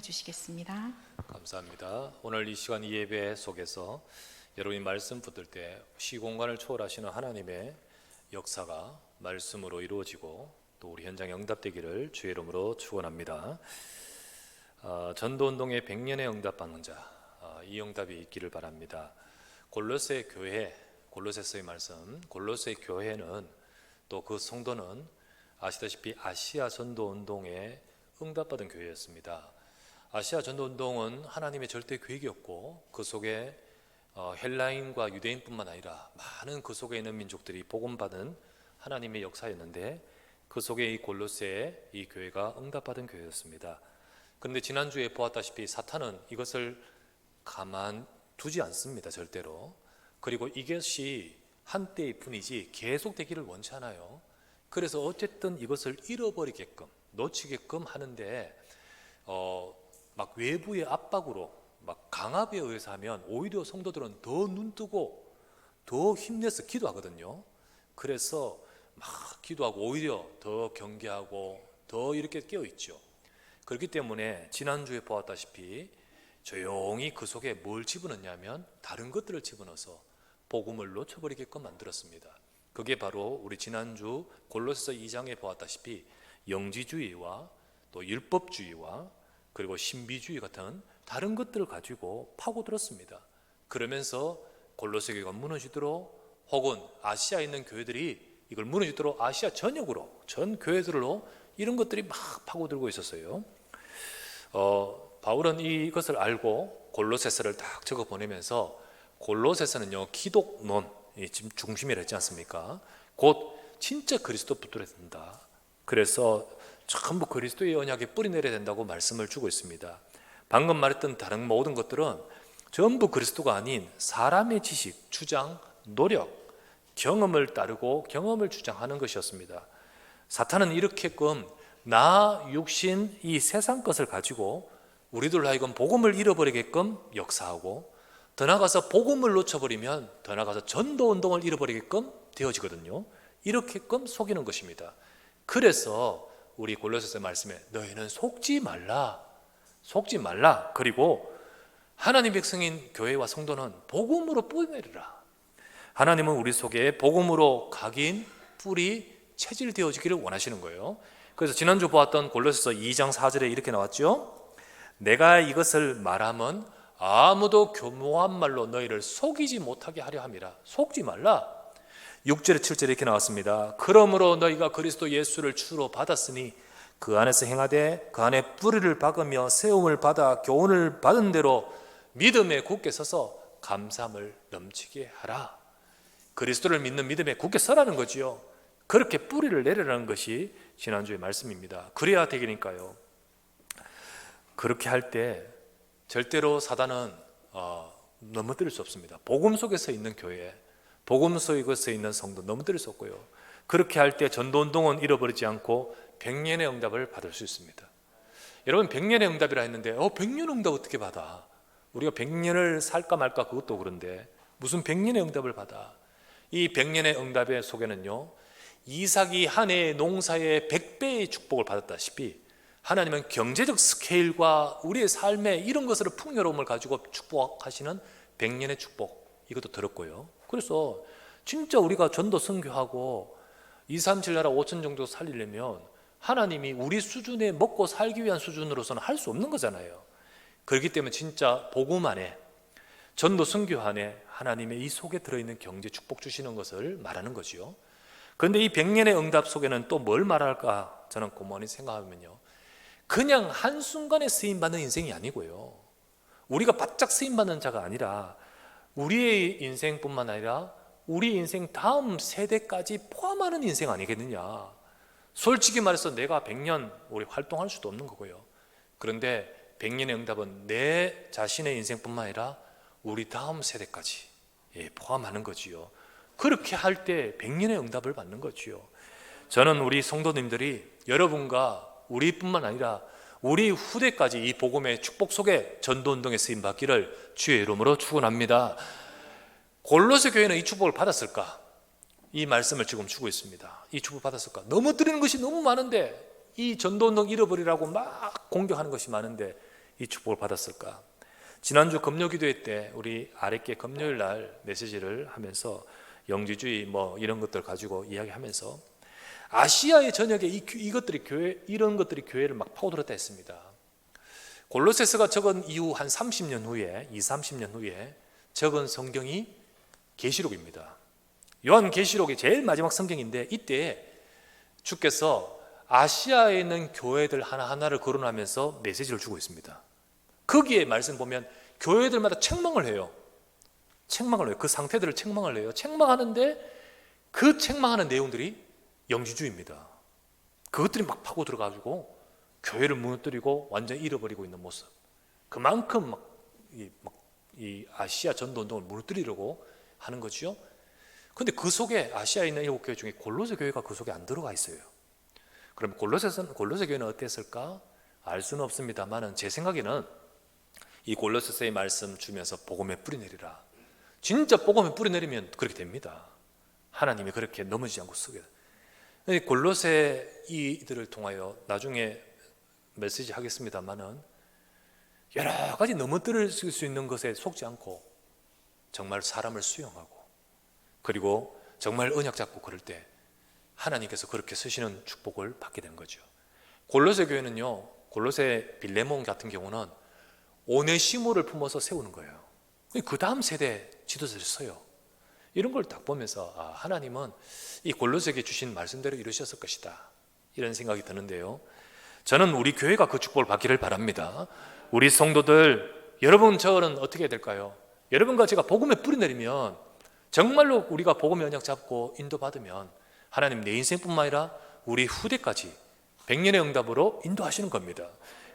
주시겠습니다. 감사합니다. 오늘 이 시간 이 예배 속에서 여러분이 말씀 붙들 때 시공간을 초월하시는 하나님의 역사가 말씀으로 이루어지고 또 우리 현장에 응답되기를 주의 이름으로 축원합니다. 전도운동의 100년의 응답받는 자, 이 응답이 있기를 바랍니다. 골로새 교회, 골로새서의 말씀, 골로새 교회는 또 그 성도는 아시다시피 아시아 전도운동에 응답받은 교회였습니다. 아시아 전도운동은 하나님의 절대 계획이었고 그 속에 헬라인과 유대인뿐만 아니라 많은 그 속에 있는 민족들이 복음받은 하나님의 역사였는데 그 속에 이 골로새 이 교회가 응답받은 교회였습니다. 그런데 지난주에 보았다시피 사탄은 이것을 가만두지 않습니다. 절대로. 그리고 이것이 한때일 뿐이지 계속되기를 원치 않아요. 그래서 어쨌든 이것을 잃어버리게끔 놓치게끔 하는데 막 외부의 압박으로 막 강압에 의해서 하면 오히려 성도들은 더 눈뜨고 더 힘내서 기도하거든요. 그래서 막 기도하고 오히려 더 경계하고 더 이렇게 깨어있죠. 그렇기 때문에 지난주에 보았다시피 조용히 그 속에 뭘 집어넣냐면 다른 것들을 집어넣어서 복음을 놓쳐버리게끔 만들었습니다. 그게 바로 우리 지난주 골로새서 2장에 보았다시피 영지주의와 또 율법주의와 그리고 신비주의 같은 다른 것들을 가지고 파고들었습니다. 그러면서 골로새 교회가 무너지도록 혹은 아시아에 있는 교회들이 이걸 무너지도록 아시아 전역으로 전 교회들로 이런 것들이 막 파고들고 있었어요. 바울은 이것을 알고 골로새서를 딱 적어 보내면서 골로새서는요 기독론 지금 중심이라 했지 않습니까? 곧 진짜 그리스도 붙들어야 된다. 그래서 전부 그리스도의 언약에 뿌리 내려야 된다고 말씀을 주고 있습니다. 방금 말했던 다른 모든 것들은 전부 그리스도가 아닌 사람의 지식, 주장, 노력, 경험을 따르고 경험을 주장하는 것이었습니다. 사탄은 이렇게끔 나, 육신, 이 세상 것을 가지고 우리들 하여금 복음을 잃어버리게끔 역사하고 더 나아가서 복음을 놓쳐버리면 더 나아가서 전도운동을 잃어버리게끔 되어지거든요. 이렇게끔 속이는 것입니다. 그래서 우리 골로새서 말씀에 너희는 속지 말라. 그리고 하나님 백성인 교회와 성도는 복음으로 뿌리내리라. 하나님은 우리 속에 복음으로 각인, 뿌리, 체질되어지기를 원하시는 거예요. 그래서 지난주 보았던 골로새서 2장 4절에 이렇게 나왔죠. 내가 이것을 말하면 아무도 교묘한 말로 너희를 속이지 못하게 하려 함이라. 속지 말라. 6절에 7절에 이렇게 나왔습니다. 그러므로 너희가 그리스도 예수를 주로 받았으니 그 안에서 행하되 그 안에 뿌리를 박으며 세움을 받아 교훈을 받은 대로 믿음에 굳게 서서 감사함을 넘치게 하라. 그리스도를 믿는 믿음에 굳게 서라는 거지요. 그렇게 뿌리를 내리라는 것이 지난주의 말씀입니다. 그래야 되니까요. 그렇게 할 때 절대로 사단은 넘어뜨릴 수 없습니다. 복음 속에서 있는 교회, 복음 속에서 있는 성도 넘어뜨릴 수 없고요. 그렇게 할 때 전도운동은 잃어버리지 않고 100년의 응답을 받을 수 있습니다. 여러분 100년의 응답이라 했는데 100년 응답 어떻게 받아? 우리가 100년을 살까 말까 그것도 그런데 무슨 100년의 응답을 받아? 이 100년의 응답의 속에는요 이삭이 한 해의 농사의 100배의 축복을 받았다시피 하나님은 경제적 스케일과 우리의 삶의 이런 것으로 풍요로움을 가지고 축복하시는 100년의 축복 이것도 들었고요. 그래서 진짜 우리가 전도 선교하고 2, 3, 7 나라 5천 정도 살리려면 하나님이 우리 수준에 먹고 살기 위한 수준으로서는 할 수 없는 거잖아요. 그렇기 때문에 진짜 복음 안에 전도 선교 안에 하나님의 이 속에 들어있는 경제 축복 주시는 것을 말하는 거죠. 그런데 이 100년의 응답 속에는 또 뭘 말할까 저는 고만히 생각하면요 그냥 한순간에 쓰임받는 인생이 아니고요 우리가 바짝 쓰임받는 자가 아니라 우리의 인생뿐만 아니라 우리 인생 다음 세대까지 포함하는 인생 아니겠느냐. 솔직히 말해서 내가 100년 우리 활동할 수도 없는 거고요. 그런데 100년의 응답은 내 자신의 인생뿐만 아니라 우리 다음 세대까지 포함하는 거지요. 그렇게 할 때 100년의 응답을 받는 거지요. 저는 우리 성도님들이 여러분과 우리뿐만 아니라 우리 후대까지 이 복음의 축복 속에 전도운동에 쓰임받기를 주의 이름으로 축원합니다. 골로새 교회는 이 축복을 받았을까? 이 말씀을 지금 주고 있습니다. 이 축복 받았을까? 넘어뜨리는 것이 너무 많은데 이 전도운동 잃어버리라고 막 공격하는 것이 많은데 이 축복을 받았을까? 지난주 금요기도회 때 우리 아랫게 금요일 날 메시지를 하면서 영지주의 뭐 이런 것들 가지고 이야기하면서 아시아의 전역에 이런 것들이 교회를 막 파고들었다 했습니다. 골로새서가 적은 이후 한 30년 후에 30년 후에 적은 성경이 계시록입니다. 요한 계시록이 제일 마지막 성경인데 이때 주께서 아시아에 있는 교회들 하나하나를 거론하면서 메시지를 주고 있습니다. 거기에 말씀 보면 교회들마다 책망을 해요. 그 상태들을 책망을 해요. 책망하는데 그 책망하는 내용들이 영지주의입니다. 그것들이 막 파고 들어가지고 교회를 무너뜨리고 완전히 잃어버리고 있는 모습. 그만큼 이 아시아 전도 운동을 무너뜨리려고 하는 거죠. 그런데 그 속에 아시아에 있는 7교회 중에 골로새 교회가 그 속에 안 들어가 있어요. 그럼 골로새 교회는 어땠을까? 알 수는 없습니다만 제 생각에는 이 골로새서의 말씀 주면서 복음에 뿌리 내리라. 진짜 복음에 뿌리 내리면 그렇게 됩니다. 하나님이 그렇게 넘어지지 않고 쓰게. 골로새 이들을 통하여 나중에 메시지 하겠습니다만은 여러 가지 넘어뜨릴 수 있는 것에 속지 않고 정말 사람을 수용하고 그리고 정말 언약 잡고 그럴 때 하나님께서 그렇게 쓰시는 축복을 받게 된 거죠. 골로새 교회는요, 골로새 빌레몬 같은 경우는 오네시모를 품어서 세우는 거예요. 그 다음 세대 지도자를 써요. 이런 걸 딱 보면서 하나님은 이 골로새에게 주신 말씀대로 이루셨을 것이다, 이런 생각이 드는데요. 저는 우리 교회가 그 축복을 받기를 바랍니다. 우리 성도들, 여러분 저는 어떻게 해야 될까요? 여러분과 제가 복음에 뿌리 내리면 정말로 우리가 복음의 언약 잡고 인도받으면 하나님 내 인생뿐만 아니라 우리 후대까지 100년의 응답으로 인도하시는 겁니다.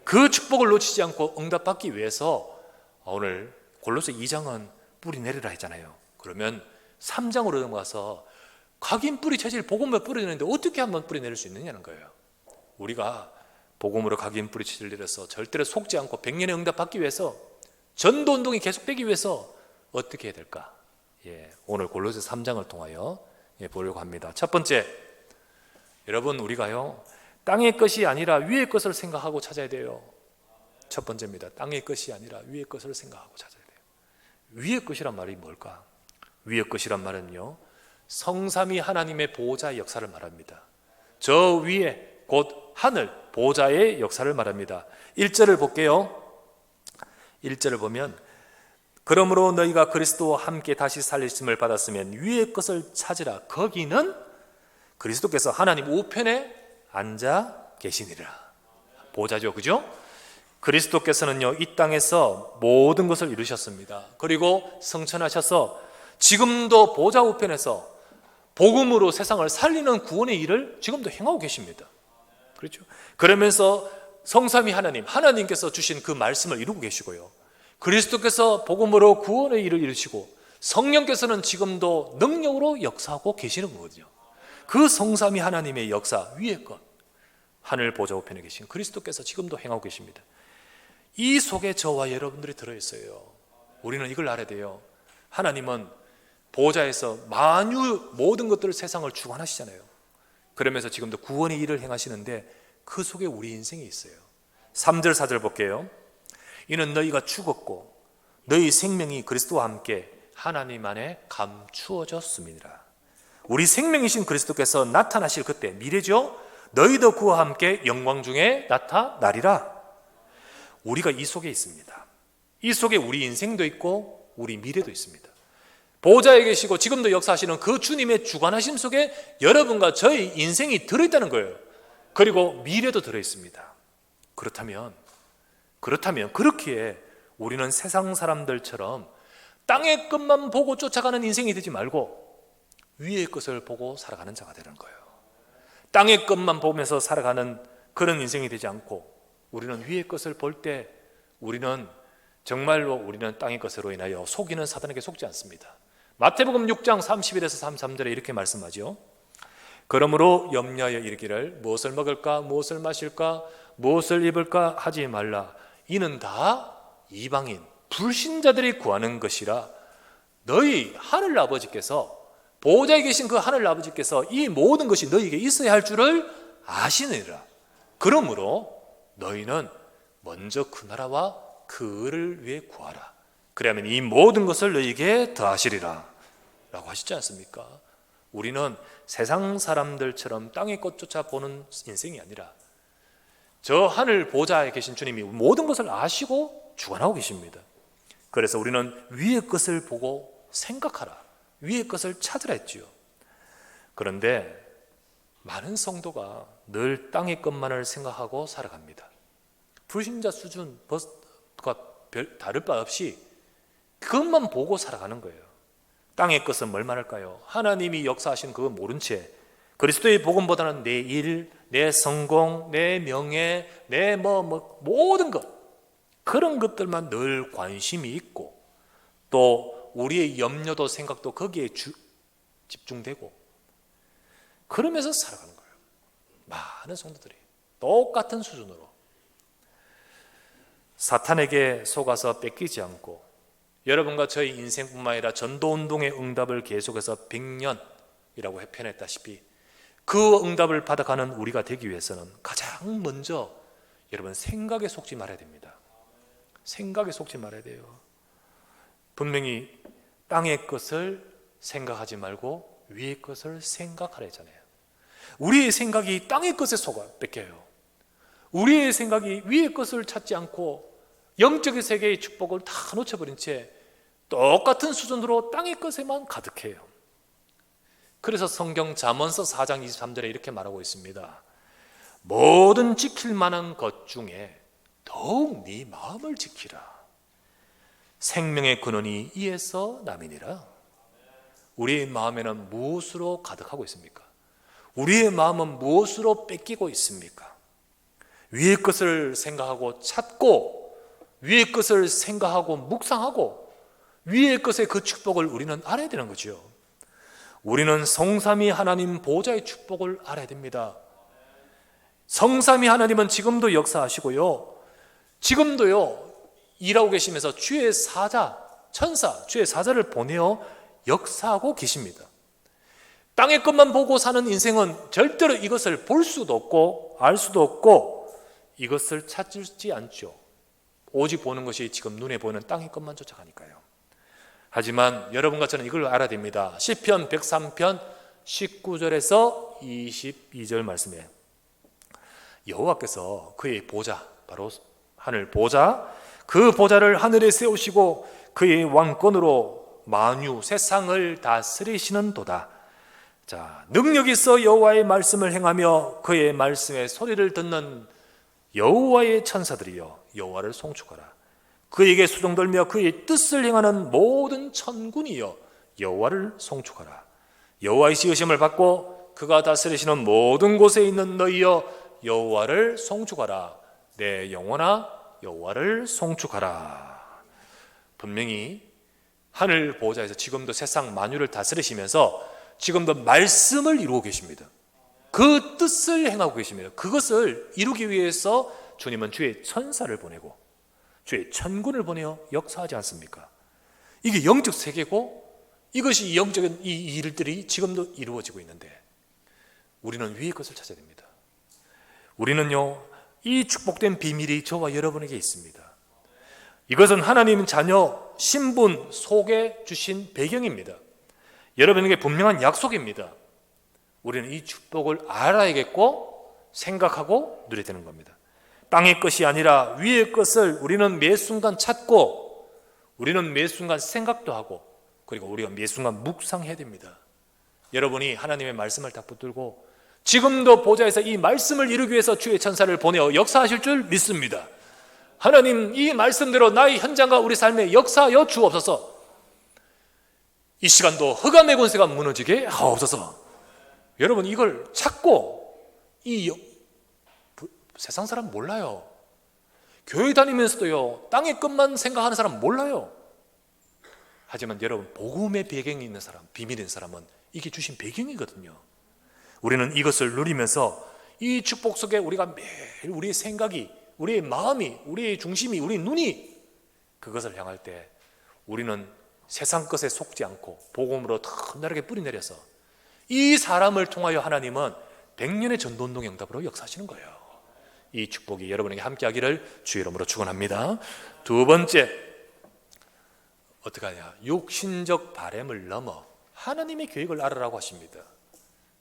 그 축복을 놓치지 않고 응답받기 위해서 오늘 골로새 2장은 뿌리 내리라 했잖아요. 그러면 3장으로 넘어가서 각인 뿌리 체질 복음에 뿌리 내리는데 어떻게 한번 뿌리 내릴 수 있느냐는 거예요. 우리가 복음으로 각인 뿌리 체질 내려서 절대로 속지 않고 100년의 응답받기 위해서 전도 운동이 계속되기 위해서 어떻게 해야 될까? 오늘 골로새 3장을 통하여 보려고 합니다. 첫 번째, 여러분 우리가요 땅의 것이 아니라 위의 것을 생각하고 찾아야 돼요. 첫 번째입니다. 땅의 것이 아니라 위의 것을 생각하고 찾아야 돼요. 위의 것이란 말이 뭘까? 위의 것이란 말은요, 성삼위 하나님의 보호자의 역사를 말합니다. 저 위에 곧 하늘 보호자의 역사를 말합니다. 1절을 볼게요. 1절을 보면 그러므로 너희가 그리스도와 함께 다시 살리심을 받았으면 위의 것을 찾으라. 거기는 그리스도께서 하나님 우편에 앉아 계시니라. 보호자죠, 그죠? 그리스도께서는요 이 땅에서 모든 것을 이루셨습니다. 그리고 성천하셔서 지금도 보호자 우편에서 복음으로 세상을 살리는 구원의 일을 지금도 행하고 계십니다. 그렇죠? 그러면서 성삼위 하나님께서 주신 그 말씀을 이루고 계시고요, 그리스도께서 복음으로 구원의 일을 이루시고 성령께서는 지금도 능력으로 역사하고 계시는 거거든요. 그 성삼위 하나님의 역사 위의 것, 하늘 보좌 우편에 계신 그리스도께서 지금도 행하고 계십니다. 이 속에 저와 여러분들이 들어있어요. 우리는 이걸 알아야 돼요. 하나님은 보좌에서 만유 모든 것들을 세상을 주관하시잖아요. 그러면서 지금도 구원의 일을 행하시는데 그 속에 우리 인생이 있어요. 3절 4절 볼게요. 이는 너희가 죽었고 너희 생명이 그리스도와 함께 하나님 안에 감추어졌음이니라. 우리 생명이신 그리스도께서 나타나실 그때, 미래죠, 너희도 그와 함께 영광 중에 나타나리라. 우리가 이 속에 있습니다. 이 속에 우리 인생도 있고 우리 미래도 있습니다. 보호자에 계시고 지금도 역사하시는 그 주님의 주관하심 속에 여러분과 저희 인생이 들어있다는 거예요. 그리고 미래도 들어있습니다. 그렇다면 그렇기에 우리는 세상 사람들처럼 땅의 것만 보고 쫓아가는 인생이 되지 말고 위의 것을 보고 살아가는 자가 되는 거예요. 땅의 것만 보면서 살아가는 그런 인생이 되지 않고 우리는 위의 것을 볼 때 우리는 정말로 우리는 땅의 것으로 인하여 속이는 사단에게 속지 않습니다. 마태복음 6장 31에서 33절에 이렇게 말씀하죠. 그러므로 염려하여 이르기를 무엇을 먹을까 무엇을 마실까 무엇을 입을까 하지 말라. 이는 다 이방인 불신자들이 구하는 것이라. 너희 하늘 아버지께서, 보호자에 계신 그 하늘 아버지께서 이 모든 것이 너희에게 있어야 할 줄을 아시느니라. 그러므로 너희는 먼저 그 나라와 그 의를 위해 구하라. 그러면 이 모든 것을 너희에게 더하시리라 라고 하시지 않습니까? 우리는 세상 사람들처럼 땅의 것 쫓아 보는 인생이 아니라 저 하늘 보좌에 계신 주님이 모든 것을 아시고 주관하고 계십니다. 그래서 우리는 위의 것을 보고 생각하라, 위의 것을 찾으라 했지요. 그런데 많은 성도가 늘 땅의 것만을 생각하고 살아갑니다. 불신자 수준과 다를 바 없이 그것만 보고 살아가는 거예요. 땅의 것은 뭘 말할까요? 하나님이 역사하신 그거 모른 채 그리스도의 복음보다는 내 일, 내 성공, 내 명예, 내 모든 것, 그런 것들만 늘 관심이 있고 또 우리의 염려도 생각도 거기에 집중되고 그러면서 살아가는 거예요. 많은 성도들이 똑같은 수준으로 사탄에게 속아서 뺏기지 않고, 여러분과 저희 인생뿐만 아니라 전도운동의 응답을 계속해서 100년이라고 표현했다시피 그 응답을 받아가는 우리가 되기 위해서는 가장 먼저 여러분 생각에 속지 말아야 됩니다. 생각에 속지 말아야 돼요. 분명히 땅의 것을 생각하지 말고 위의 것을 생각하라 했잖아요. 우리의 생각이 땅의 것에 속아 뺏겨요. 우리의 생각이 위의 것을 찾지 않고 영적인 세계의 축복을 다 놓쳐버린 채 똑같은 수준으로 땅의 것에만 가득해요. 그래서 성경 잠언서 4장 23절에 이렇게 말하고 있습니다. 모든 지킬 만한 것 중에 더욱 네 마음을 지키라. 생명의 근원이 이에서 남이니라. 우리의 마음에는 무엇으로 가득하고 있습니까? 우리의 마음은 무엇으로 뺏기고 있습니까? 위의 것을 생각하고 찾고 위의 것을 생각하고 묵상하고 위의 것의 그 축복을 우리는 알아야 되는 거죠. 우리는 성삼위 하나님 보좌의 축복을 알아야 됩니다. 성삼위 하나님은 지금도 역사하시고요, 지금도요 일하고 계시면서 주의 사자, 천사, 주의 사자를 보내어 역사하고 계십니다. 땅의 것만 보고 사는 인생은 절대로 이것을 볼 수도 없고 알 수도 없고 이것을 찾지 않죠. 오직 보는 것이 지금 눈에 보이는 땅의 것만 쫓아가니까요. 하지만 여러분과 저는 이걸 알아야 됩니다. 시편 103편 19절에서 22절 말씀에 여호와께서 그의 보좌, 바로 하늘 보좌, 그 보좌를 하늘에 세우시고 그의 왕권으로 만유 세상을 다스리시는 도다. 자, 능력 있어 여호와의 말씀을 행하며 그의 말씀의 소리를 듣는 여호와의 천사들이여 여호와를 송축하라. 그에게 수종들며 그의 뜻을 행하는 모든 천군이여 여호와를 송축하라. 여호와의 지으심을 받고 그가 다스리시는 모든 곳에 있는 너희여 여호와를 송축하라. 내 영혼아 여호와를 송축하라. 분명히 하늘 보좌에서 지금도 세상 만유를 다스리시면서 지금도 말씀을 이루고 계십니다. 그 뜻을 행하고 계십니다. 그것을 이루기 위해서 주님은 주의 천사를 보내고 주의 천군을 보내어 역사하지 않습니까? 이게 영적 세계고 이것이 영적인 이 일들이 지금도 이루어지고 있는데 우리는 위의 것을 찾아야 됩니다. 우리는요, 이 축복된 비밀이 저와 여러분에게 있습니다. 이것은 하나님 자녀 신분 속에 주신 배경입니다. 여러분에게 분명한 약속입니다. 우리는 이 축복을 알아야겠고 생각하고 누려야 되는 겁니다. 땅의 것이 아니라 위의 것을 우리는 매 순간 찾고 우리는 매 순간 생각도 하고 그리고 우리가 매 순간 묵상해야 됩니다. 여러분이 하나님의 말씀을 다 붙들고 지금도 보좌에서 이 말씀을 이루기 위해서 주의 천사를 보내어 역사하실 줄 믿습니다. 하나님, 이 말씀대로 나의 현장과 우리 삶에 역사하여 주옵소서. 이 시간도 흑암의 권세가 무너지게 하옵소서. 여러분, 이걸 찾고 세상 사람 몰라요. 교회 다니면서도요 땅의 것만 생각하는 사람 몰라요. 하지만 여러분, 복음의 배경이 있는 사람, 비밀이 있는 사람은 이게 주신 배경이거든요. 우리는 이것을 누리면서 이 축복 속에 우리가 매일 우리의 생각이, 우리의 마음이, 우리의 중심이, 우리의 눈이 그것을 향할 때 우리는 세상 것에 속지 않고 복음으로 탐나게 뿌리내려서 이 사람을 통하여 하나님은 100년의 전도운동 응답으로 역사하시는 거예요. 이 축복이 여러분에게 함께하기를 주의 이름으로 축원합니다. 두 번째, 어떻게 하냐? 육신적 바램을 넘어 하나님의 계획을 알으라고 하십니다.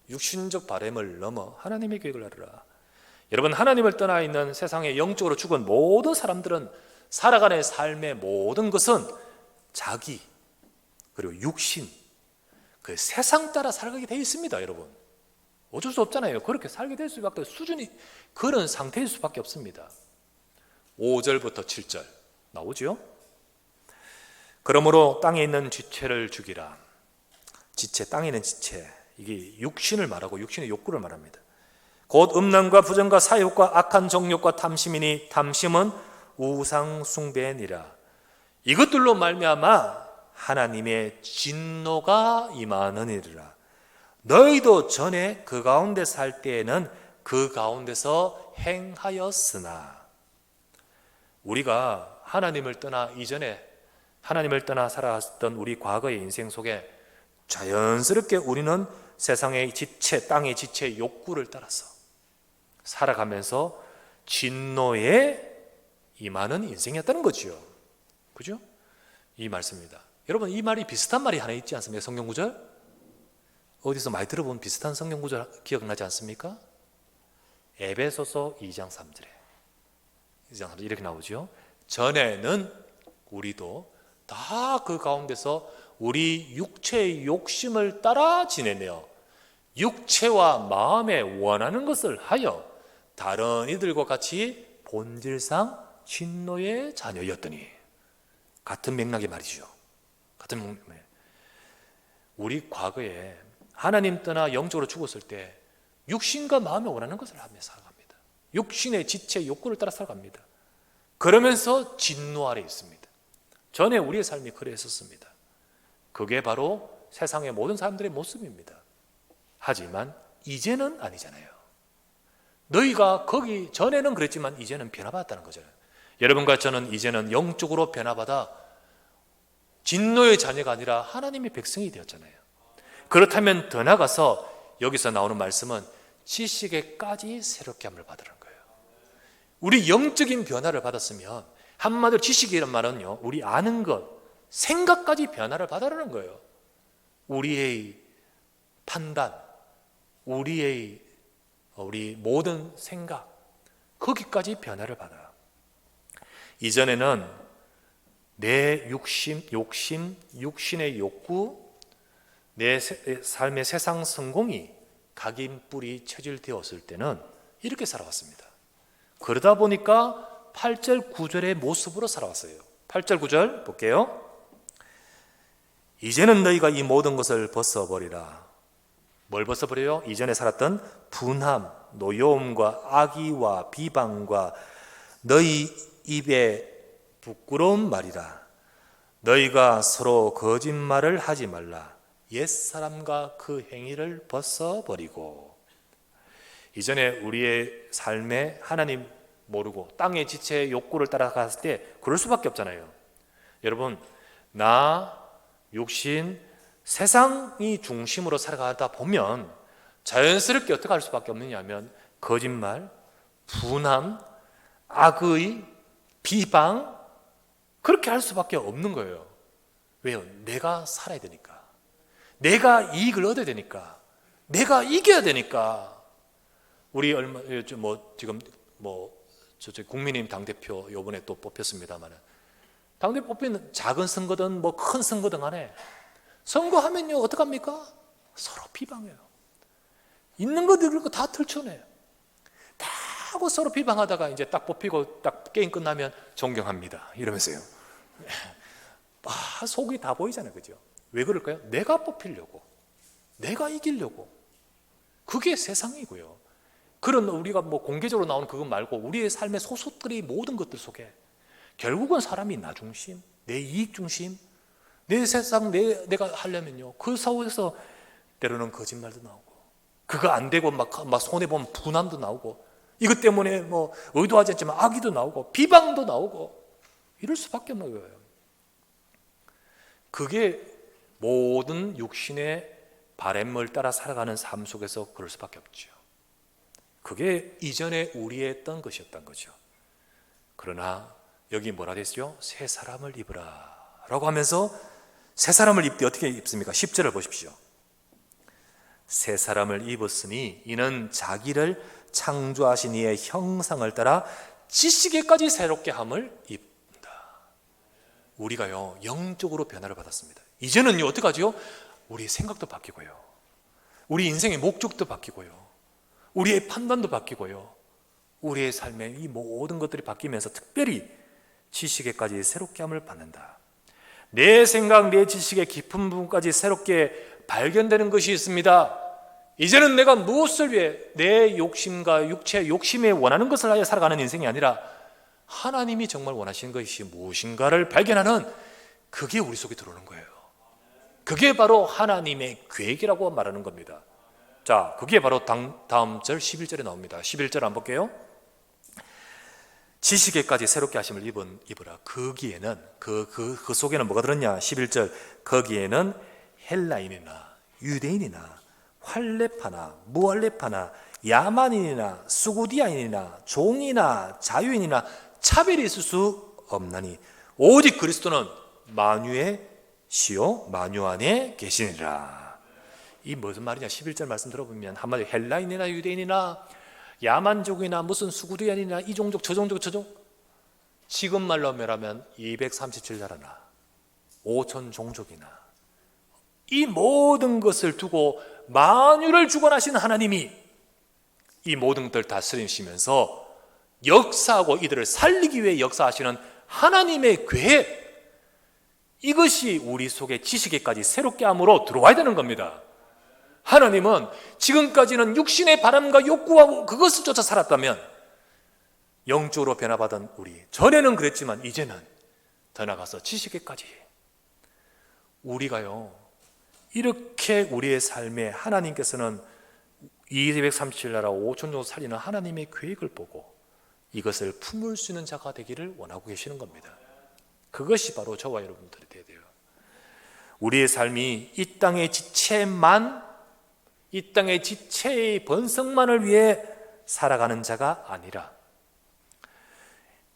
육신적 바램을 넘어 하나님의 계획을 알으라. 여러분, 하나님을 떠나 있는 세상에 영적으로 죽은 모든 사람들은 살아가는 삶의 모든 것은 자기 그리고 육신, 그 세상 따라 살아가게 되어 있습니다. 여러분, 어쩔 수 없잖아요. 그렇게 살게 될 수밖에, 수준이 그런 상태일 수밖에 없습니다. 5절부터 7절 나오죠. 그러므로 땅에 있는 지체를 죽이라. 지체, 땅에 있는 지체, 이게 육신을 말하고 육신의 욕구를 말합니다. 곧 음란과 부정과 사욕과 악한 정욕과 탐심이니 탐심은 우상 숭배니라. 이것들로 말미암아 하나님의 진노가 임하느니라. 너희도 전에 그 가운데 살 때에는 그 가운데서 행하였으나. 우리가 하나님을 떠나 이전에, 하나님을 떠나 살아왔던 우리 과거의 인생 속에 자연스럽게 우리는 세상의 지체, 땅의 지체, 욕구를 따라서 살아가면서 진노에 임하는 인생이었다는 거죠. 그죠? 이 말씀입니다. 여러분, 이 말이 비슷한 말이 하나 있지 않습니까? 성경 구절? 어디서 많이 들어본 비슷한 성경 구절 기억나지 않습니까? 에베소서 2장 3절에 이렇게 나오죠. 전에는 우리도 다 그 가운데서 우리 육체의 욕심을 따라 지내며 육체와 마음에 원하는 것을 하여 다른 이들과 같이 본질상 진노의 자녀였더니. 같은 맥락의 말이죠. 같은 맥락. 우리 과거에 하나님 떠나 영적으로 죽었을 때 육신과 마음에 원하는 것을 하며 살아갑니다. 육신의 지체, 욕구를 따라 살아갑니다. 그러면서 진노 아래 있습니다. 전에 우리의 삶이 그랬었습니다. 그게 바로 세상의 모든 사람들의 모습입니다. 하지만 이제는 아니잖아요. 너희가 거기 전에는 그랬지만 이제는 변화받았다는 거잖아요. 여러분과 저는 이제는 영적으로 변화받아 진노의 자녀가 아니라 하나님의 백성이 되었잖아요. 그렇다면 더 나아가서 여기서 나오는 말씀은 지식에까지 새롭게 함을 받으라는 거예요. 우리 영적인 변화를 받았으면, 한마디로 지식이란 말은요, 우리 아는 것, 생각까지 변화를 받으라는 거예요. 우리의 판단, 우리 모든 생각, 거기까지 변화를 받아요. 이전에는 내 욕심, 육신의 욕구, 내 삶의 세상 성공이 각인뿔이 체질되었을 때는 이렇게 살아왔습니다. 그러다 보니까 8절 9절의 모습으로 살아왔어요. 8절 9절 볼게요. 이제는 너희가 이 모든 것을 벗어버리라. 뭘 벗어버려요? 이전에 살았던 분함, 노여움과 악의와 비방과 너희 입에 부끄러운 말이라. 너희가 서로 거짓말을 하지 말라. 옛사람과 그 행위를 벗어버리고. 이전에 우리의 삶에 하나님 모르고 땅의 지체의 욕구를 따라갔을 때 그럴 수밖에 없잖아요. 여러분, 나, 육신, 세상이 중심으로 살아가다 보면 자연스럽게 어떻게 할 수밖에 없느냐 하면 거짓말, 분함, 악의, 비방, 그렇게 할 수밖에 없는 거예요. 왜요? 내가 살아야 되니까, 내가 이익을 얻어야 되니까, 내가 이겨야 되니까. 우리 지금 저쪽 국민의힘 당대표 요번에 또 뽑혔습니다만, 당대표 뽑히는 작은 선거든 큰 선거든 간에 선거하면요 어떡합니까? 서로 비방해요. 있는 거 들고 다 털쳐내요. 다 하고 서로 비방하다가 이제 딱 뽑히고 딱 게임 끝나면 존경합니다 이러면서요. 속이 다 보이잖아요. 그죠? 왜 그럴까요? 내가 뽑히려고, 내가 이기려고. 그게 세상이고요. 그런 우리가 공개적으로 나오는 그것 말고 우리의 삶의 소속들이 모든 것들 속에 결국은 사람이 나 중심, 내 이익 중심, 내 세상 내가 하려면요 그 속에서 때로는 거짓말도 나오고, 그거 안 되고 막 손해보면 분함도 나오고, 이것 때문에 의도하지 않지만 악의도 나오고 비방도 나오고 이럴 수밖에 없는 거예요. 그게 모든 육신의 바램을 따라 살아가는 삶 속에서 그럴 수밖에 없죠. 그게 이전에 우리의 했던 것이었던 거죠. 그러나 여기 뭐라 됐죠? 새 사람을 입으라 라고 하면서 새 사람을 입되 어떻게 입습니까? 10절을 보십시오. 새 사람을 입었으니 이는 자기를 창조하신 이의 형상을 따라 지식에까지 새롭게 함을 입는다. 우리가요 영적으로 변화를 받았습니다. 이제는요 어떻게 하죠? 우리의 생각도 바뀌고요, 우리 인생의 목적도 바뀌고요, 우리의 판단도 바뀌고요, 우리의 삶의 이 모든 것들이 바뀌면서 특별히 지식에까지 새롭게 함을 받는다. 내 생각, 내 지식의 깊은 부분까지 새롭게 발견되는 것이 있습니다. 이제는 내가 무엇을 위해 내 욕심과 육체의 욕심에 원하는 것을 하여 살아가는 인생이 아니라 하나님이 정말 원하시는 것이 무엇인가를 발견하는, 그게 우리 속에 들어오는 거예요. 그게 바로 하나님의 계획이라고 말하는 겁니다. 자, 그게 바로 다음 절 11절에 나옵니다. 11절 한번 볼게요. 지식에까지 새롭게 하심을 입으라. 거기에는 그 속에는 뭐가 들었냐? 11절 거기에는 헬라인이나 유대인이나 활레파나 무활레파나 야만인이나 수구디아인이나 종이나 자유인이나 차별이 있을 수 없나니 오직 그리스도는 만유의 시요 만유 안에 계시니라. 이 무슨 말이냐? 11절 말씀 들어보면 한마디로 헬라인이나 유대인이나 야만족이나 무슨 수구디아인이나 이 종족 저 종족 저 종족, 지금 말로 하면 237나라나 5천 종족이나 이 모든 것을 두고 만유를 주관하신 하나님이 이 모든 것들을 다스리시면서 역사하고 이들을 살리기 위해 역사하시는 하나님의 계획, 이것이 우리 속에 지식에까지 새롭게 함으로 들어와야 되는 겁니다. 하나님은 지금까지는 육신의 바람과 욕구와 그것을 쫓아 살았다면 영적으로 변화받은 우리, 전에는 그랬지만 이제는 더 나가서 지식에까지, 우리가요 이렇게 우리의 삶에 하나님께서는 237나라 5천 종족 살리는 하나님의 계획을 보고 이것을 품을 수 있는 자가 되기를 원하고 계시는 겁니다. 그것이 바로 저와 여러분들이 되어야 돼요. 우리의 삶이 이 땅의 지체만, 이 땅의 지체의 번성만을 위해 살아가는 자가 아니라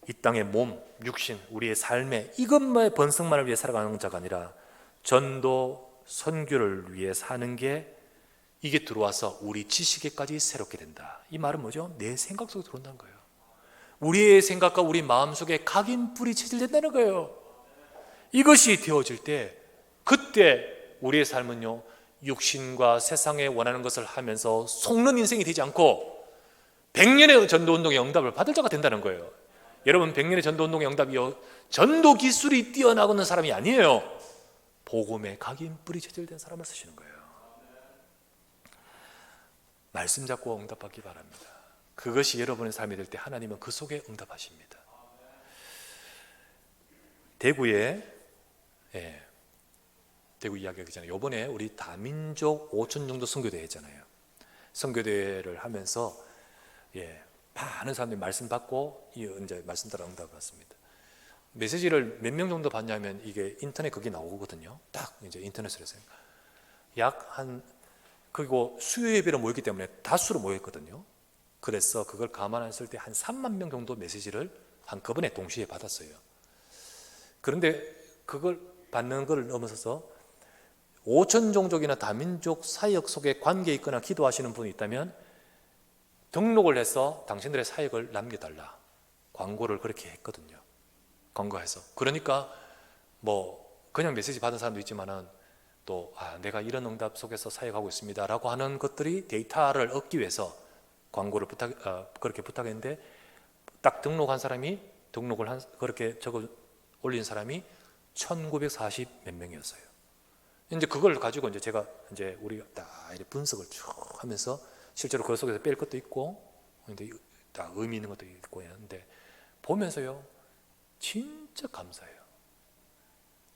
이 땅의 몸, 육신, 우리의 삶에 이것만의 번성만을 위해 살아가는 자가 아니라 전도, 선교를 위해 사는 게, 이게 들어와서 우리 지식에까지 새롭게 된다. 이 말은 뭐죠? 내 생각 속에 들어온다는 거예요. 우리의 생각과 우리 마음 속에 각인뿔이 체질된다는 거예요. 이것이 되어질 때 그때 우리의 삶은요 육신과 세상에 원하는 것을 하면서 속는 인생이 되지 않고 100년의 전도운동의 응답을 받을 자가 된다는 거예요. 여러분, 100년의 전도운동의 응답이요 전도 기술이 뛰어나고는 사람이 아니에요. 복음에 각인뿔이 체질된 사람을 쓰시는 거예요. 말씀 잡고 응답받기 바랍니다. 그것이 여러분의 삶이 될 때 하나님은 그 속에 응답하십니다. 대구에 대구 이야기하기 전에 요번에 우리 다민족 5천 정도 선교대회 했잖아요. 선교대회를 하면서 많은 사람들이 말씀 받고 이제 말씀 따라 응답을 받습니다. 메시지를 몇 명 정도 받냐면 이게 인터넷 거기 나오거든요. 딱 이제 인터넷으로 해서 그리고 수요예배로 모였기 때문에 다수로 모였거든요. 그래서 그걸 감안했을 때 한 3만 명 정도 메시지를 한꺼번에 동시에 받았어요. 그런데 그걸 받는 걸 넘어서서 5천 종족이나 다민족 사역 속에 관계 있거나 기도하시는 분이 있다면 등록을 해서 당신들의 사역을 남겨달라, 광고를 그렇게 했거든요. 광고해서. 그러니까 뭐 그냥 메시지 받은 사람도 있지만은 또 내가 이런 응답 속에서 사역하고 있습니다 라고 하는 것들이 데이터를 얻기 위해서 광고를 그렇게 부탁했는데 딱 등록한 사람이 그렇게 적어 올린 사람이 1940 몇 명이었어요. 이제 그걸 가지고 이제 제가 우리가 딱 이렇게 분석을 쭉 하면서 실제로 그 속에서 뺄 것도 있고 근데 다 의미 있는 것도 있고 했는데 보면서요 진짜 감사해요.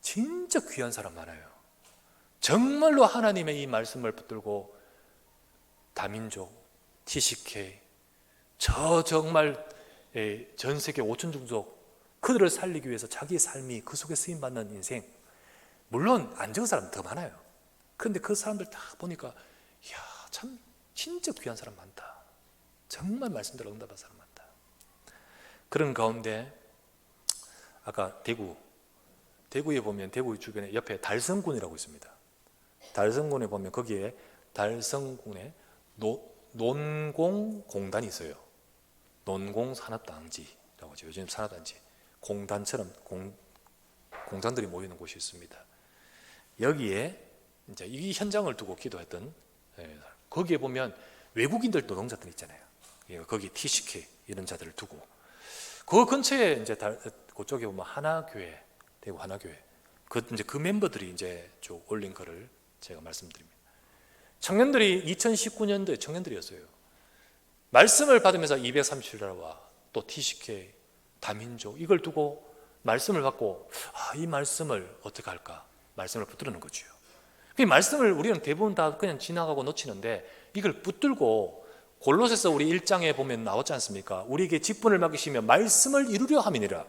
진짜 귀한 사람 많아요. 정말로 하나님의 이 말씀을 붙들고 다민족, TCK, 정말 전 세계 5천 종족 그들을 살리기 위해서 자기의 삶이 그 속에 쓰임받는 인생, 물론 안 적은 사람 더 많아요. 그런데 그 사람들 다 보니까 참 진짜 귀한 사람 많다. 정말 말씀대로 응답한 사람 많다. 그런 가운데 아까 대구에 보면 대구 주변에 옆에 달성군이라고 있습니다. 달성군에 보면 거기에 달성군에 논공공단이 있어요. 논공산업단지라고 하죠. 요즘 산업단지 공단처럼 공단들이 모이는 곳이 있습니다. 여기에 이제 이 현장을 두고 기도했던, 거기에 보면 외국인들 노동자들 있잖아요. 거기 TCK 이런 자들을 두고 그 근처에 이제 그쪽에 보면 하나교회, 대구 하나교회, 그 멤버들이 이제 쭉 올린 글을 제가 말씀드립니다. 청년들이 2019년도에 청년들이었어요. 말씀을 받으면서 237나라와 또 TCK, 다민족 이걸 두고 말씀을 받고 이 말씀을 어떻게 할까? 말씀을 붙들는 거죠. 그 말씀을 우리는 대부분 다 그냥 지나가고 놓치는데 이걸 붙들고 골로새서 우리 1장에 보면 나왔지 않습니까? 우리에게 직분을 맡기시며 말씀을 이루려 함이니라.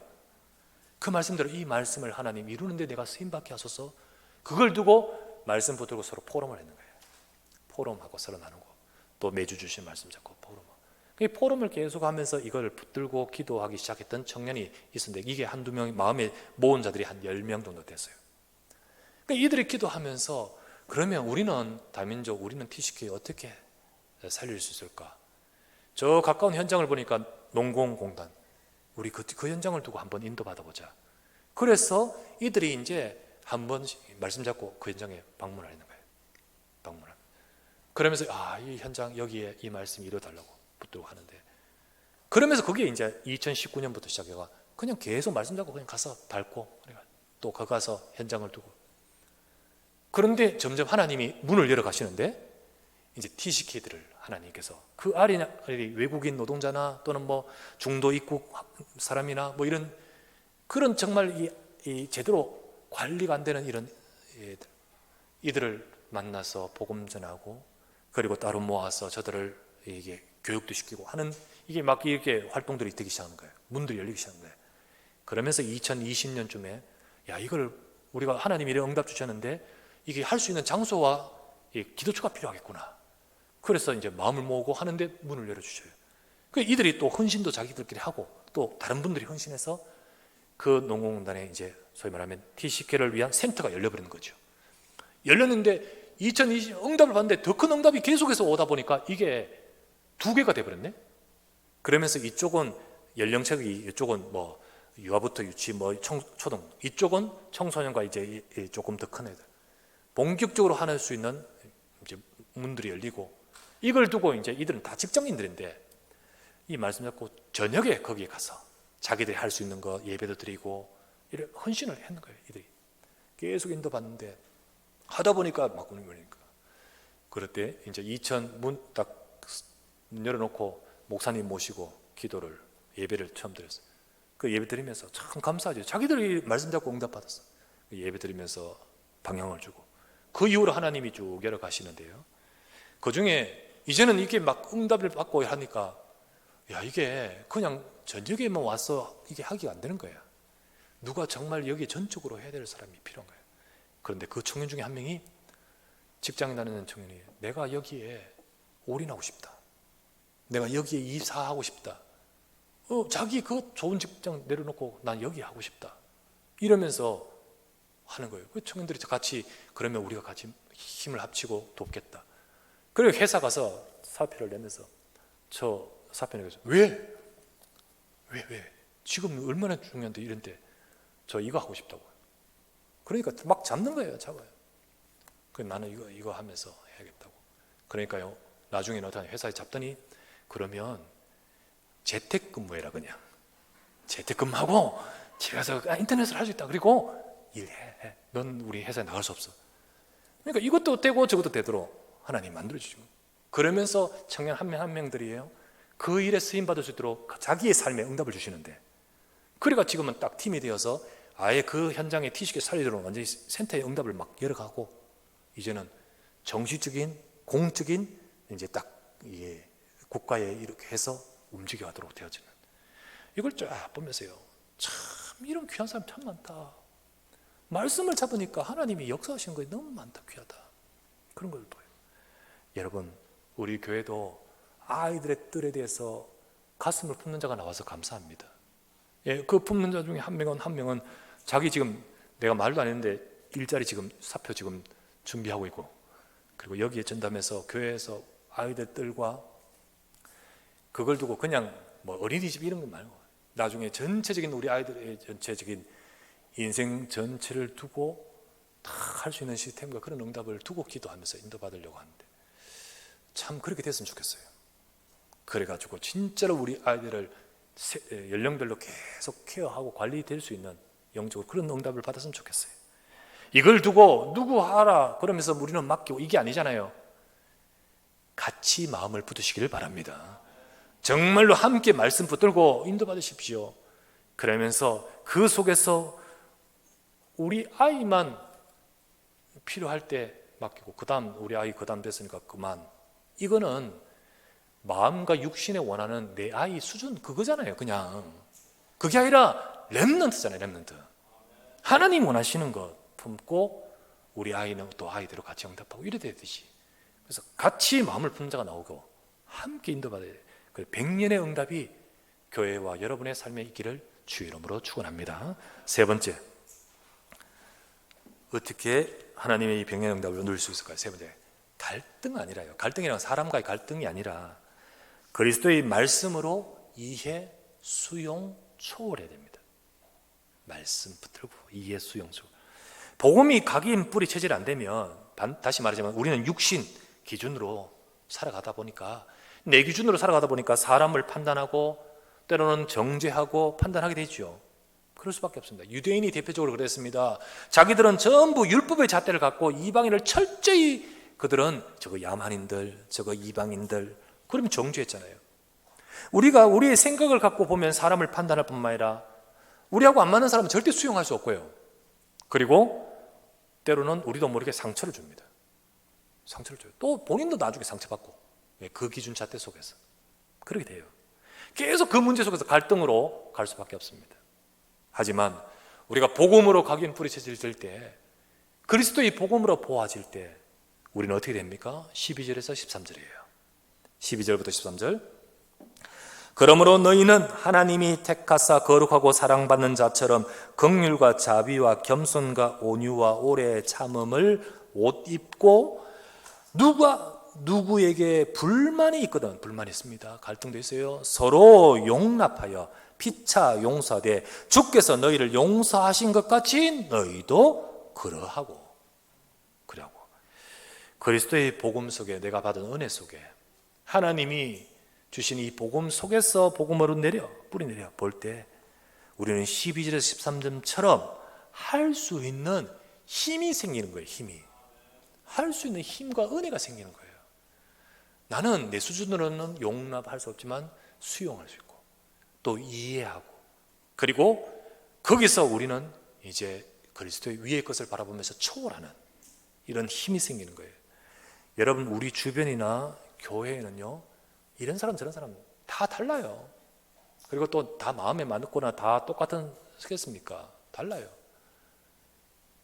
그 말씀대로 이 말씀을 하나님 이루는데 내가 쓰임받게 하소서. 그걸 두고 말씀 붙들고 서로 포럼을 했는 거예요. 포럼하고 서로 나누고 또 매주 주신 말씀 잡고 포럼. 그 포럼을 계속하면서 이걸 붙들고 기도하기 시작했던 청년이 있었는데 이게 한두 명이 마음에 모은 자들이 한 10명 정도 됐어요. 그러니까 이들이 기도하면서 그러면 우리는 다민족, 우리는 TCK 어떻게 살릴 수 있을까? 저 가까운 현장을 보니까 농공공단, 우리 그 현장을 두고 한번 인도받아 보자. 그래서 이들이 이제 한번 말씀 잡고 그 현장에 방문을 했는 거예요. 방문을. 그러면서 이 현장 여기에 이 말씀 이뤄달라고 붙들고 하는데, 그러면서 그게 이제 2019년부터 시작해가 그냥 계속 말씀 잡고 그냥 가서 밟고 또 거기 가서 현장을 두고. 그런데 점점 하나님이 문을 열어 가시는데 이제 TCK들을 하나님께서 그 아리 외국인 노동자나 또는 뭐 중도 입국 사람이나 뭐 이런 그런 정말 이 제대로 관리가 안 되는 이런 이들을 만나서 복음 전하고 그리고 따로 모아서 저들을 이게 교육도 시키고 하는 이게 막 이렇게 활동들이 되기 시작한 거예요. 문들이 열리기 시작한 거예요. 그러면서 2020년쯤에 이걸 우리가 하나님이 이런 응답 주셨는데 이게 할 수 있는 장소와 기도처가 필요하겠구나. 그래서 이제 마음을 모으고 하는데 문을 열어주셔요. 그 이들이 또 헌신도 자기들끼리 하고 또 다른 분들이 헌신해서 그 농공단에 이제 소위 말하면 TCK를 위한 센터가 열려버리는 거죠. 열렸는데 2020 응답을 받는데 더 큰 응답이 계속해서 오다 보니까 이게 2개가 돼버렸네. 그러면서 이쪽은 연령층이 이쪽은 뭐 유아부터 유치 뭐 초등, 이쪽은 청소년과 이제 조금 더 큰 애들 본격적으로 할 수 있는 이제 문들이 열리고 이걸 두고 이제 이들은 다 직장인들인데 이 말씀 잡고 저녁에 거기에 가서 자기들이 할 수 있는 거 예배도 드리고 이런 헌신을 했는 거예요. 이들이 계속 인도받는데 하다 보니까 막 문이 열리니까 그럴 때 이제 2000 문 딱 열어놓고 목사님 모시고 기도를 예배를 처음 드렸어요. 그 예배 드리면서 참 감사하죠. 자기들이 말씀 잡고 응답받았어. 예배 드리면서 방향을 주고 그 이후로 하나님이 쭉 열어 가시는데요. 그 중에 이제는 이게 막 응답을 받고 하니까 이게 그냥 저녁에만 와서 이게 하기가 안 되는 거야. 누가 정말 여기 전적으로 해야 될 사람이 필요한 거예요. 그런데 그 청년 중에 한 명이 직장에 다니는 청년이 내가 여기에 올인하고 싶다. 내가 여기에 이사하고 싶다. 자기 그 좋은 직장 내려놓고 난 여기 하고 싶다. 이러면서 하는 거예요. 그 청년들이 같이 그러면 우리가 같이 힘을 합치고 돕겠다. 그리고 회사 가서 사표를 내면서 저 사표 내면서 왜? 지금 얼마나 중요한데 이런데 저 이거 하고 싶다고. 그러니까 막 잡는 거예요. 잡아요. 그래서 나는 이거 하면서 해야겠다고. 그러니까요. 나중에는 어떤 회사에 잡더니 그러면 재택근무해라 그냥. 재택근무하고 집에서 인터넷을 할 수 있다. 그리고 일해. 넌 우리 회사에 나갈 수 없어. 그러니까 이것도 되고 저것도 되도록 하나님 만들어주시고 그러면서 청년 한 명 한 명들이에요. 그 일에 쓰임받을 수 있도록 자기의 삶에 응답을 주시는데 그러니까 지금은 딱 팀이 되어서 아예 그 현장에 TCK 살리도록 완전히 센터에 응답을 막 열어가고 이제는 정식적인 공적인 이제 딱 이게 국가에 이렇게 해서 움직여가도록 되어지는 이걸 쫙 보면서요. 참 이런 귀한 사람 참 많다. 말씀을 잡으니까 하나님이 역사하시는 것이 너무 많다. 귀하다. 그런 걸 보여요. 여러분 우리 교회도 아이들의 뜰에 대해서 가슴을 품는 자가 나와서 감사합니다. 예, 그 품는 자 중에 한 명은 자기 지금 내가 말도 안 했는데 일자리 지금 사표 지금 준비하고 있고, 그리고 여기에 전담해서 교회에서 아이들 뜰과 그걸 두고 그냥 뭐 어린이집 이런 거 말고 나중에 전체적인 우리 아이들의 전체적인 인생 전체를 두고 다 할 수 있는 시스템과 그런 응답을 두고 기도하면서 인도받으려고 하는데, 참 그렇게 됐으면 좋겠어요. 그래가지고 진짜로 우리 아이들을 연령별로 계속 케어하고 관리될 수 있는 영적으로 그런 응답을 받았으면 좋겠어요. 이걸 두고 누구 하라 그러면서 우리는 맡기고 이게 아니잖아요. 같이 마음을 붙으시길 바랍니다. 정말로 함께 말씀 붙들고 인도받으십시오. 그러면서 그 속에서 우리 아이만 필요할 때 맡기고, 그 다음 우리 아이 그 다음 됐으니까 그만. 이거는 마음과 육신에 원하는 내 아이 수준 그거잖아요. 그냥 그게 아니라 렘넌트잖아요. 렘넌트. 하나님 원하시는 것 품고 우리 아이는 또 아이대로 같이 응답하고 이래 되듯이, 그래서 같이 마음을 품는 자가 나오고 함께 인도받아야 돼요. 그 100년의 응답이 교회와 여러분의 삶에 있기를 주의 이름으로 축원합니다. 세 번째, 어떻게 하나님의 이 100년의 응답을 누릴 수 있을까요? 세 번째, 갈등 아니라요. 갈등이란 사람과의 갈등이 아니라 그리스도의 말씀으로 이해, 수용, 초월해야 됩니다. 말씀 붙들고 이해, 수용, 초월. 복음이 각인 뿌리 체질 안 되면, 다시 말하자면 우리는 육신 기준으로 살아가다 보니까, 내 기준으로 살아가다 보니까 사람을 판단하고 때로는 정죄하고 판단하게 되죠. 그럴 수밖에 없습니다. 유대인이 대표적으로 그랬습니다. 자기들은 전부 율법의 잣대를 갖고 이방인을 철저히, 그들은 저거 야만인들, 저거 이방인들, 그러면 정죄했잖아요. 우리가 우리의 생각을 갖고 보면 사람을 판단할 뿐만 아니라 우리하고 안 맞는 사람은 절대 수용할 수 없고요. 그리고 때로는 우리도 모르게 상처를 줍니다. 상처를 줘요. 또 본인도 나중에 상처받고, 그 기준 잣대 속에서 그렇게 돼요. 계속 그 문제 속에서 갈등으로 갈 수밖에 없습니다. 하지만 우리가 복음으로 각인 뿌리쳐질 때, 그리스도의 복음으로 보아질 때 우리는 어떻게 됩니까? 12절에서 13절이에요 12절부터 13절. 그러므로 너희는 하나님이 택하사 거룩하고 사랑받는 자처럼 긍휼과 자비와 겸손과 온유와 오래 참음을 옷 입고, 누구에게 불만이 있거든, 불만이 있습니다, 갈등도 있어요, 서로 용납하여 피차 용서하되 주께서 너희를 용서하신 것 같이 너희도 그러하고. 그리스도의 복음 속에, 내가 받은 은혜 속에, 하나님이 주신 이 복음 속에서 복음으로 뿌리 내려 볼 때 우리는 12절에서 13절처럼 할 수 있는 힘이 생기는 거예요. 힘이. 할 수 있는 힘과 은혜가 생기는 거예요. 나는 내 수준으로는 용납할 수 없지만 수용할 수 있고 또 이해하고, 그리고 거기서 우리는 이제 그리스도의 위의 것을 바라보면서 초월하는 이런 힘이 생기는 거예요. 여러분, 우리 주변이나 교회에는요, 이런 사람 저런 사람 다 달라요. 그리고 또 다 마음에 맞거나 다 똑같겠습니까? 달라요.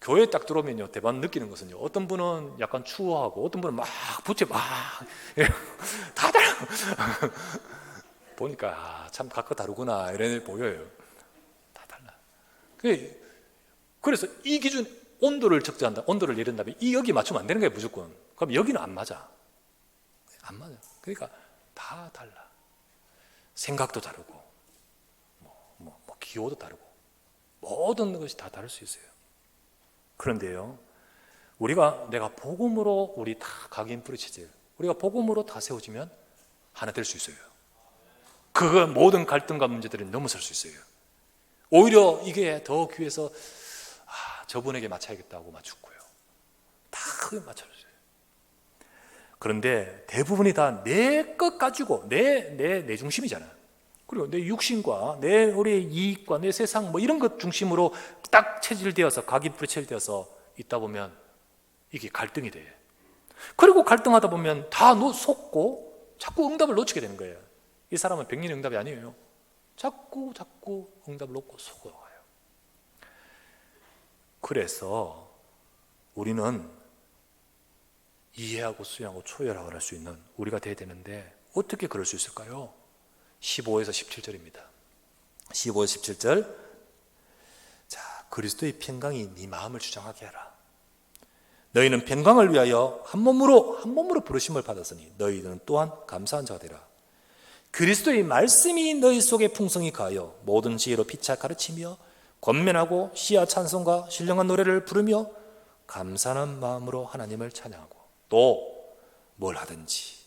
교회에 딱 들어오면요, 대반 느끼는 것은요, 어떤 분은 약간 추워하고 어떤 분은 막 부채 막 다 달라. 보니까 참 각각 다르구나 이런 애 보여요. 다 달라. 그래서 이 기준, 온도를 측정한다, 온도를 내린다면 이 여기 맞추면 안 되는 거예요, 무조건. 그럼 여기는 안 맞아. 그러니까 다 달라. 생각도 다르고, 기호도 다르고, 모든 것이 다 다를 수 있어요. 그런데요, 내가 복음으로 우리 다 각인 뿌리체질, 우리가 복음으로 다 세워지면 하나 될 수 있어요. 그 모든 갈등과 문제들을 넘어설 수 있어요. 오히려 이게 더 귀해서 저분에게 맞춰야겠다고 맞추고요. 다 그게 맞춰주세요. 그런데 대부분이 다 내 것 가지고 내 중심이잖아요. 그리고 내 육신과 우리의 이익과 내 세상 이런 것 중심으로 딱 체질되어서, 각인 뿌리체질되어서 있다 보면 이게 갈등이 돼. 그리고 갈등하다 보면 다 속고 자꾸 응답을 놓치게 되는 거예요. 이 사람은 100년의 응답이 아니에요. 자꾸 응답을 놓고 속아가요. 그래서 우리는 이해하고 수용하고 초월하고 할 수 있는 우리가 돼야 되는데, 어떻게 그럴 수 있을까요? 15에서 17절입니다. 15에서 17절. 자, 그리스도의 평강이 네 마음을 주장하게 하라. 너희는 평강을 위하여 한 몸으로 부르심을 받았으니 너희는 또한 감사한 자가 되라. 그리스도의 말씀이 너희 속에 풍성히 가하여 모든 지혜로 피차 가르치며 권면하고 시와 찬송과 신령한 노래를 부르며 감사하는 마음으로 하나님을 찬양하고 또 뭘 하든지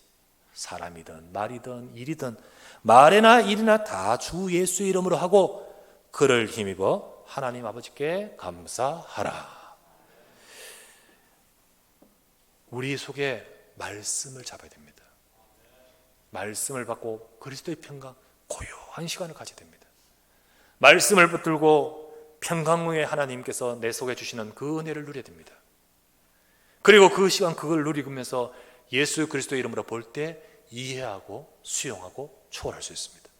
사람이든 말이든 일이든 말이나 일이나 다 주 예수의 이름으로 하고 그를 힘입어 하나님 아버지께 감사하라. 우리 속에 말씀을 잡아야 됩니다. 말씀을 받고 그리스도의 평강, 고요한 시간을 가져야 됩니다. 말씀을 붙들고 평강 후에 하나님께서 내 속에 주시는 그 은혜를 누려야 됩니다. 그리고 그 시간 그걸 누리면서 예수 그리스도의 이름으로 볼 때 이해하고 수용하고 초월할 수 있습니다.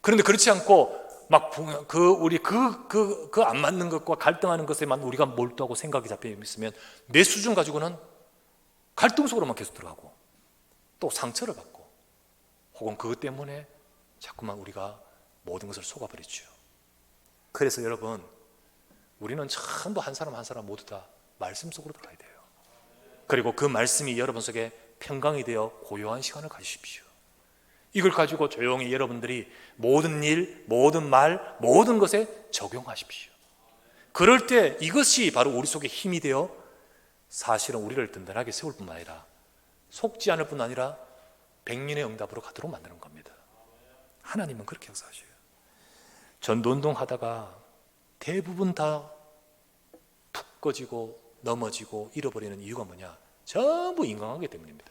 그런데 그렇지 않고 막 우리 안 맞는 것과 갈등하는 것에만 우리가 몰두하고 생각이 잡혀 있으면 내 수준 가지고는 갈등 속으로만 계속 들어가고 또 상처를 받고 혹은 그것 때문에 자꾸만 우리가 모든 것을 속아버리죠. 그래서 여러분, 우리는 전부 한 사람 한 사람 모두 다 말씀 속으로 들어가야 돼요. 그리고 그 말씀이 여러분 속에 평강이 되어 고요한 시간을 가지십시오. 이걸 가지고 조용히 여러분들이 모든 일, 모든 말, 모든 것에 적용하십시오. 그럴 때 이것이 바로 우리 속에 힘이 되어 사실은 우리를 든든하게 세울 뿐만 아니라 속지 않을 뿐 아니라 백년의 응답으로 가도록 만드는 겁니다. 하나님은 그렇게 역사하셔요. 전도운동 하다가 대부분 다 푹 꺼지고 넘어지고 잃어버리는 이유가 뭐냐? 전부 인간관계 때문입니다.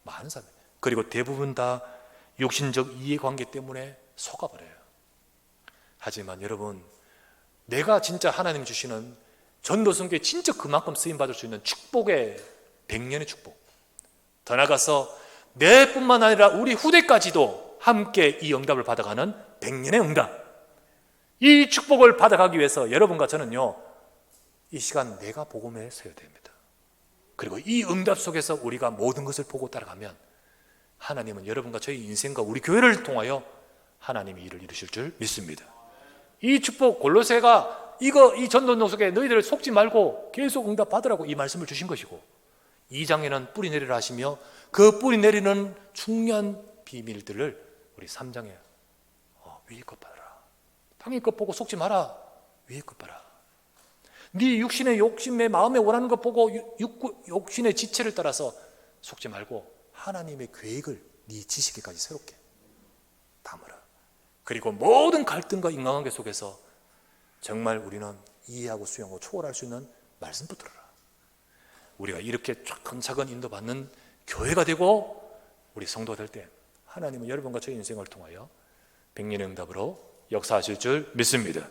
많은 사람. 그리고 대부분 다 육신적 이해관계 때문에 속아버려요. 하지만 여러분, 내가 진짜 하나님 주시는 전도성교에 진짜 그만큼 쓰임받을 수 있는 축복의 백년의 축복, 더 나아가서 내뿐만 아니라 우리 후대까지도 함께 이 응답을 받아가는 백년의 응답, 이 축복을 받아가기 위해서 여러분과 저는요, 이 시간 내가 복음에 서야 됩니다. 그리고 이 응답 속에서 우리가 모든 것을 보고 따라가면 하나님은 여러분과 저희 인생과 우리 교회를 통하여 하나님이 일을 이루실 줄 믿습니다. 이 축복, 골로새가 이 전도운동 속에 너희들 속지 말고 계속 응답 받으라고 이 말씀을 주신 것이고, 2장에는 뿌리 내리라 하시며 그 뿌리 내리는 중요한 비밀들을 우리 3장에 위에 것 봐라, 땅의 것 보고 속지 마라, 위에 것 봐라. 네 육신의 욕심에 마음에 원하는 것 보고 욕심의 지체를 따라서 속지 말고 하나님의 계획을 네 지식에까지 새롭게 담으라. 그리고 모든 갈등과 인간관계 속에서 정말 우리는 이해하고 수용하고 초월할 수 있는 말씀 붙들어라. 우리가 이렇게 차근차근 인도받는 교회가 되고 우리 성도가 될 때 하나님은 여러분과 저희 인생을 통하여 백년의 응답으로 역사하실 줄 믿습니다.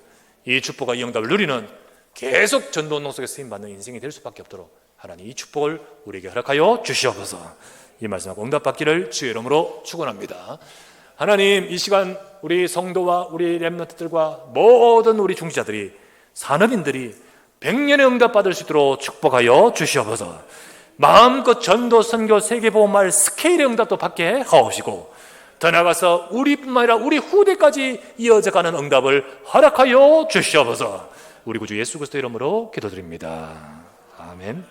이 축복과 이 응답을 누리는 계속 전도운동 속에 쓰임받는 인생이 될 수밖에 없도록 하나님 이 축복을 우리에게 허락하여 주시옵소서. 이 말씀하고 응답받기를 주의 이름으로 축원합니다. 하나님, 이 시간 우리 성도와 우리 렘넌트들과 모든 우리 중지자들이, 산업인들이 백년의 응답 받을 수 있도록 축복하여 주시옵소서. 마음껏 전도, 선교, 세계보험할 스케일의 응답도 받게 하옵시고, 더 나아가서 우리뿐만 아니라 우리 후대까지 이어져가는 응답을 허락하여 주시옵소서. 우리 구주 예수 그리스도 이름으로 기도드립니다. 아멘.